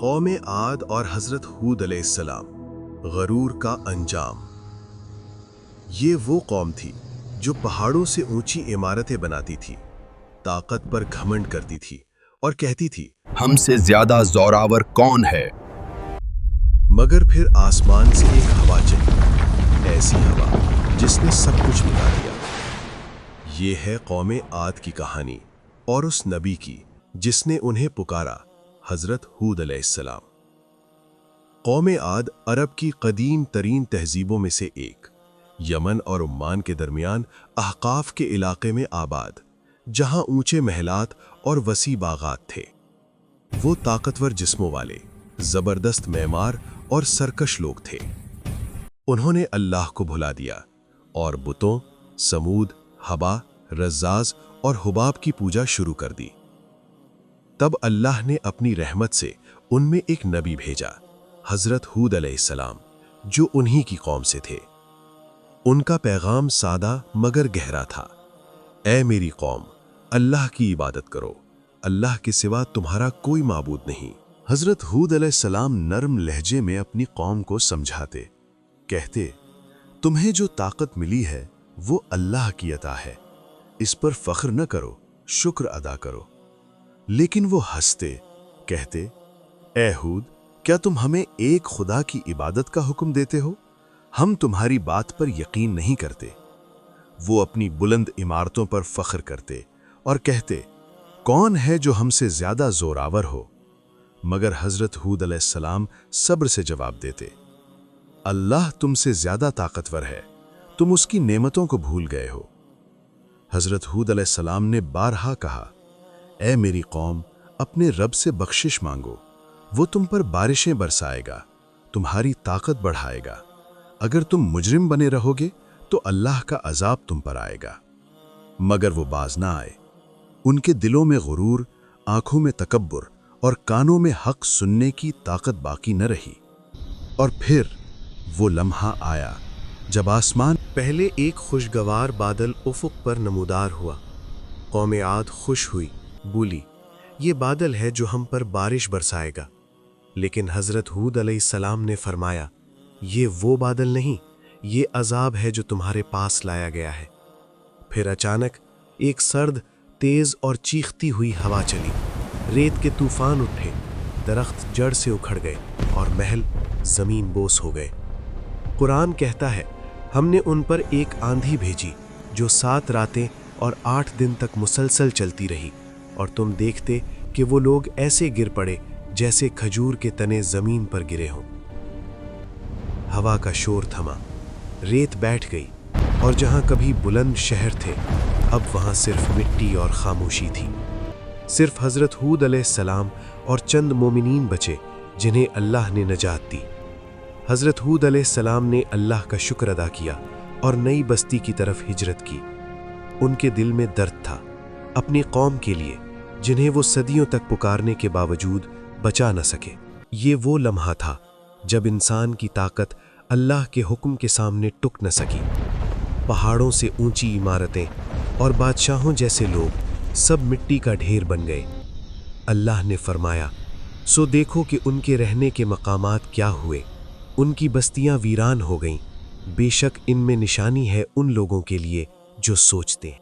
قوم عاد اور حضرت ہود علیہ السلام، غرور کا انجام۔ یہ وہ قوم تھی جو پہاڑوں سے اونچی عمارتیں بناتی تھی، طاقت پر گھمنڈ کرتی تھی اور کہتی تھی ہم سے زیادہ زوراور کون ہے؟ مگر پھر آسمان سے ایک ہوا چلی، ایسی ہوا جس نے سب کچھ مٹا دیا۔ یہ ہے قوم عاد کی کہانی اور اس نبی کی جس نے انہیں پکارا، حضرت ہود علیہ السلام۔ قوم عاد عرب کی قدیم ترین تہذیبوں میں سے ایک، یمن اور عمان کے درمیان احقاف کے علاقے میں آباد، جہاں اونچے محلات اور وسیع باغات تھے۔ وہ طاقتور جسموں والے، زبردست معمار اور سرکش لوگ تھے۔ انہوں نے اللہ کو بھلا دیا اور بتوں، سمود، ہبا، رزاز اور حباب کی پوجا شروع کر دی۔ تب اللہ نے اپنی رحمت سے ان میں ایک نبی بھیجا، حضرت ہود علیہ السلام، جو انہی کی قوم سے تھے۔ ان کا پیغام سادہ مگر گہرا تھا، اے میری قوم، اللہ کی عبادت کرو، اللہ کے سوا تمہارا کوئی معبود نہیں۔ حضرت ہود علیہ السلام نرم لہجے میں اپنی قوم کو سمجھاتے، کہتے، تمہیں جو طاقت ملی ہے وہ اللہ کی عطا ہے، اس پر فخر نہ کرو، شکر ادا کرو۔ لیکن وہ ہنستے، کہتے، اے ہود، کیا تم ہمیں ایک خدا کی عبادت کا حکم دیتے ہو؟ ہم تمہاری بات پر یقین نہیں کرتے۔ وہ اپنی بلند عمارتوں پر فخر کرتے اور کہتے، کون ہے جو ہم سے زیادہ زوراور ہو؟ مگر حضرت ہود علیہ السلام صبر سے جواب دیتے، اللہ تم سے زیادہ طاقتور ہے، تم اس کی نعمتوں کو بھول گئے ہو۔ حضرت ہود علیہ السلام نے بارہا کہا، اے میری قوم، اپنے رب سے بخشش مانگو، وہ تم پر بارشیں برسائے گا، تمہاری طاقت بڑھائے گا۔ اگر تم مجرم بنے رہو گے تو اللہ کا عذاب تم پر آئے گا۔ مگر وہ باز نہ آئے۔ ان کے دلوں میں غرور، آنکھوں میں تکبر اور کانوں میں حق سننے کی طاقت باقی نہ رہی۔ اور پھر وہ لمحہ آیا جب آسمان پہلے ایک خوشگوار بادل افق پر نمودار ہوا۔ قوم عاد خوش ہوئی، بولی، یہ بادل ہے جو ہم پر بارش برسائے گا۔ لیکن حضرت ہود علیہ السلام نے فرمایا، یہ وہ بادل نہیں، یہ عذاب ہے جو تمہارے پاس لایا گیا ہے۔ پھر اچانک ایک سرد، تیز اور چیختی ہوئی ہوا چلی، ریت کے طوفان اٹھے، درخت جڑ سے اکھڑ گئے اور محل زمین بوس ہو گئے۔ قرآن کہتا ہے، ہم نے ان پر ایک آندھی بھیجی جو 7 راتیں اور 8 دن تک مسلسل چلتی رہی، اور تم دیکھتے کہ وہ لوگ ایسے گر پڑے جیسے کھجور کے تنے زمین پر گرے ہوں۔ ہوا کا شور تھما، ریت بیٹھ گئی، اور جہاں کبھی بلند شہر تھے، اب وہاں صرف مٹی اور خاموشی تھی۔ صرف حضرت ہود علیہ السلام اور چند مومنین بچے جنہیں اللہ نے نجات دی۔ حضرت ہود علیہ السلام نے اللہ کا شکر ادا کیا اور نئی بستی کی طرف ہجرت کی۔ ان کے دل میں درد تھا، اپنی قوم کے لیے جنہیں وہ صدیوں تک پکارنے کے باوجود بچا نہ سکے۔ یہ وہ لمحہ تھا جب انسان کی طاقت اللہ کے حکم کے سامنے ٹک نہ سکی۔ پہاڑوں سے اونچی عمارتیں اور بادشاہوں جیسے لوگ سب مٹی کا ڈھیر بن گئے۔ اللہ نے فرمایا، سو دیکھو کہ ان کے رہنے کے مقامات کیا ہوئے، ان کی بستیاں ویران ہو گئیں۔ بے شک ان میں نشانی ہے ان لوگوں کے لیے جو سوچتے ہیں۔